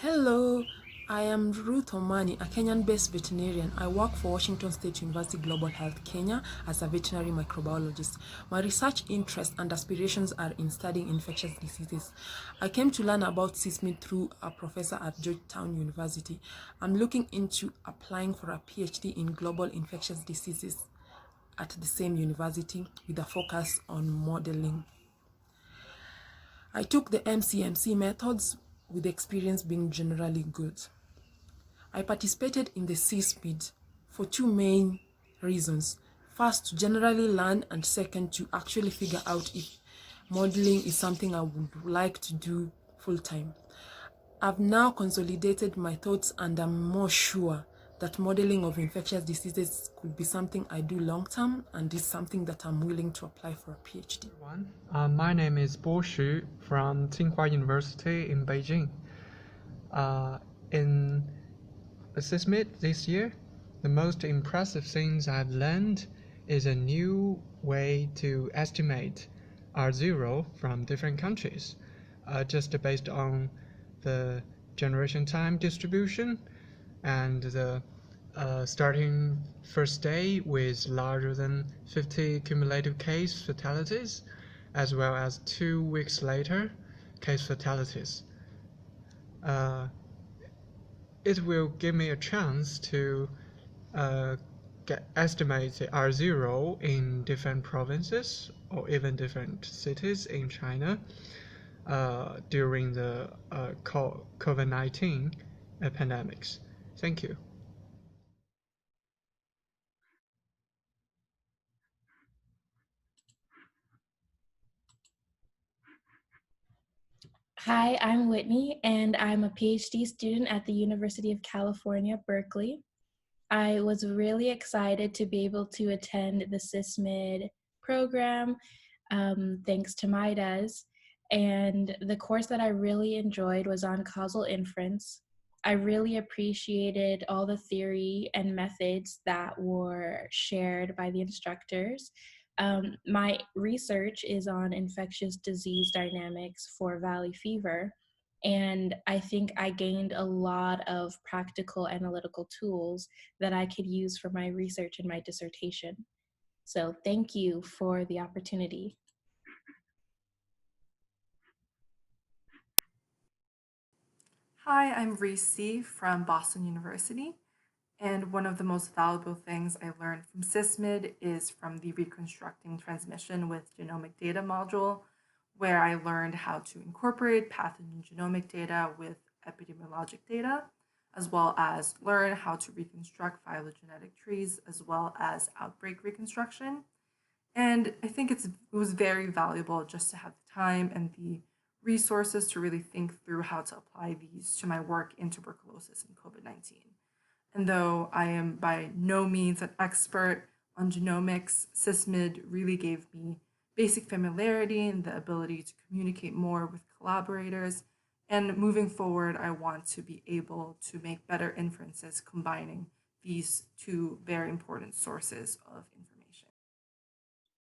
Hello, I am Ruth Omani, a Kenyan-based veterinarian. I work for Washington State University Global Health Kenya as a veterinary microbiologist. My research interests and aspirations are in studying infectious diseases. I came to learn about SISMID through a professor at Georgetown University. I'm looking into applying for a PhD in global infectious diseases at the same university with a focus on modeling. I took the MCMC methods with the experience being generally good. I participated in the SISMID for two main reasons. First, to generally learn, and second, to actually figure out if modeling is something I would like to do full time. I've now consolidated my thoughts and I'm more sure that modeling of infectious diseases could be something I do long term and is something that I'm willing to apply for a PhD. Everyone. My name is Bo Xu from Tsinghua University in Beijing. In SISMID this year, the most impressive things I've learned is a new way to estimate R0 from different countries, just based on the generation time distribution and the starting first day with larger than 50 cumulative case fatalities, as well as 2 weeks later case fatalities. It will give me a chance to estimate the R0 in different provinces or even different cities in China during the COVID-19 pandemics. Thank you. Hi, I'm Whitney, and I'm a PhD student at the University of California, Berkeley. I was really excited to be able to attend the SISMID program, thanks to MIDAS. And the course that I really enjoyed was on causal inference. I really appreciated all the theory and methods that were shared by the instructors. My research is on infectious disease dynamics for valley fever, and I think I gained a lot of practical analytical tools that I could use for my research and my dissertation. So thank you for the opportunity. Hi, I'm Reese from Boston University. And one of the most valuable things I learned from SISMID is from the Reconstructing Transmission with Genomic Data module, where I learned how to incorporate pathogen genomic data with epidemiologic data, as well as learn how to reconstruct phylogenetic trees, as well as outbreak reconstruction. And I think it was very valuable just to have the time and the resources to really think through how to apply these to my work in tuberculosis and COVID-19. And though I am by no means an expert on genomics, SISMID really gave me basic familiarity and the ability to communicate more with collaborators. And moving forward, I want to be able to make better inferences combining these two very important sources of information.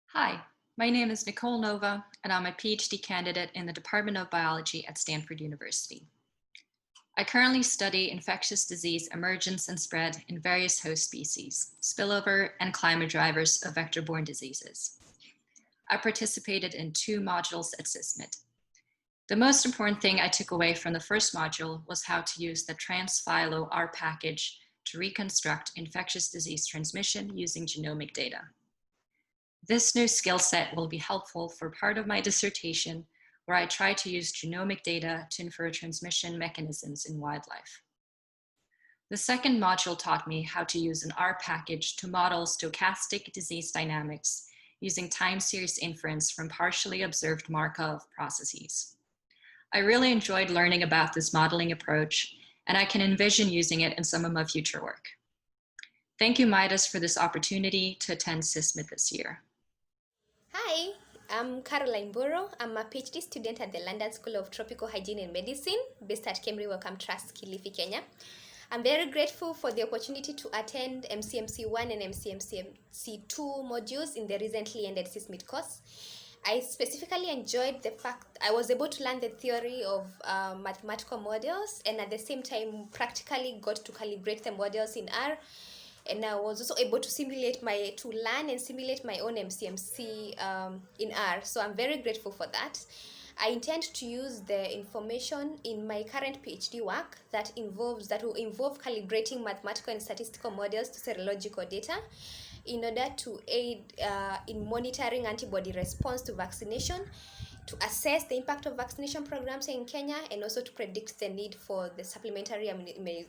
Hi, my name is Nicole Nova, and I'm a PhD candidate in the Department of Biology at Stanford University. I currently study infectious disease emergence and spread in various host species, spillover, and climate drivers of vector-borne diseases. I participated in 2 modules at SISMID. The most important thing I took away from the first module was how to use the TransPhylo R package to reconstruct infectious disease transmission using genomic data. This new skill set will be helpful for part of my dissertation, where I try to use genomic data to infer transmission mechanisms in wildlife. The second module taught me how to use an R package to model stochastic disease dynamics using time series inference from partially observed Markov processes. I really enjoyed learning about this modeling approach, and I can envision using it in some of my future work. Thank you, MIDAS, for this opportunity to attend SISMID this year. Hi, I'm Caroline Burrow. I'm a PhD student at the London School of Tropical Hygiene and Medicine, based at Kemri Wellcome Trust, Kilifi, Kenya. I'm very grateful for the opportunity to attend MCMC 1 and MCMC 2 modules in the recently ended SISMID course. I specifically enjoyed the fact I was able to learn the theory of mathematical models, and at the same time practically got to calibrate the models in R. And I was also able to learn and simulate my own MCMC in R. So I'm very grateful for that. I intend to use the information in my current PhD work that will involve calibrating mathematical and statistical models to serological data in order to aid in monitoring antibody response to vaccination, to assess the impact of vaccination programs in Kenya, and also to predict the need for the supplementary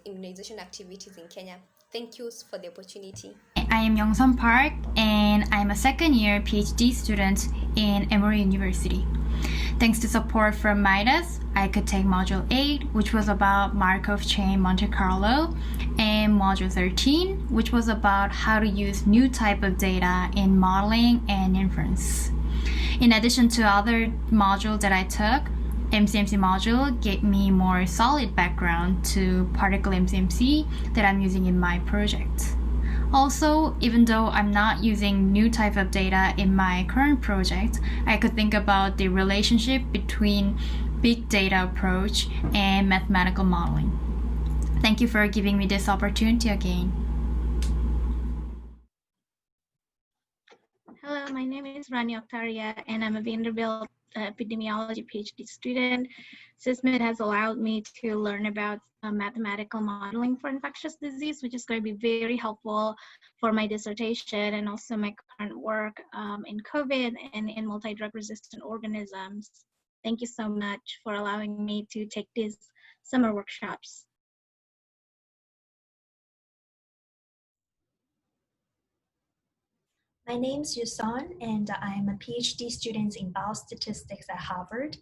immunization activities in Kenya. Thank you for the opportunity. I am Yongsan Park, and I'm a second-year PhD student in Emory University. Thanks to support from MIDAS, I could take Module 8, which was about Markov chain Monte Carlo, and Module 13, which was about how to use new type of data in modeling and inference. In addition to other modules that I took, MCMC module gave me more solid background to particle MCMC that I'm using in my project. Also, even though I'm not using new type of data in my current project, I could think about the relationship between big data approach and mathematical modeling. Thank you for giving me this opportunity again. Hello, my name is raniactaria, and I'm a Vanderbilt epidemiology PhD student. SISMID has allowed me to learn about mathematical modeling for infectious disease, which is going to be very helpful for my dissertation and also my current work in COVID and in multi-drug resistant organisms. Thank you so much for allowing me to take these summer workshops. My name is Yusun, and I'm a PhD student in biostatistics at Harvard.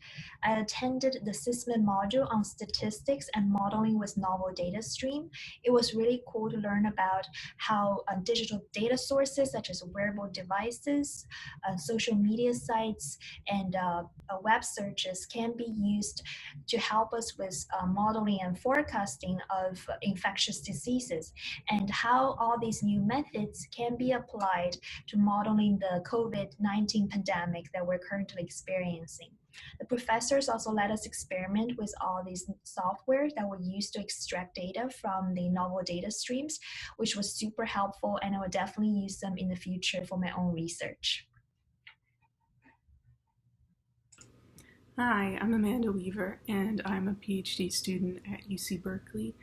I attended the SISMID module on statistics and modeling with novel data stream. It was really cool to learn about how digital data sources such as wearable devices, social media sites, and web searches can be used to help us with modeling and forecasting of infectious diseases, and how all these new methods can be applied to modeling the COVID-19 pandemic that we're currently experiencing. The professors also let us experiment with all these software that were used to extract data from the novel data streams, which was super helpful, and I will definitely use them in the future for my own research. Hi, I'm Amanda Weaver, and I'm a PhD student at UC Berkeley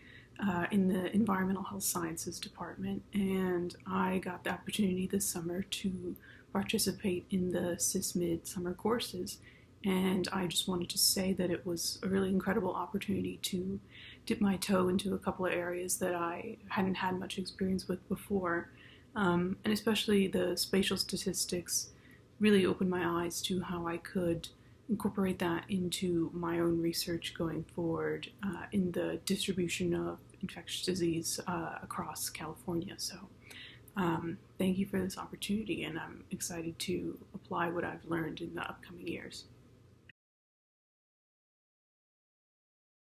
in the Environmental Health Sciences Department, and I got the opportunity this summer to participate in the SISMID summer courses, and I just wanted to say that it was a really incredible opportunity to dip my toe into a couple of areas that I hadn't had much experience with before, and especially the spatial statistics really opened my eyes to how I could incorporate that into my own research going forward in the distribution of infectious disease across California. So thank you for this opportunity, and I'm excited to apply what I've learned in the upcoming years.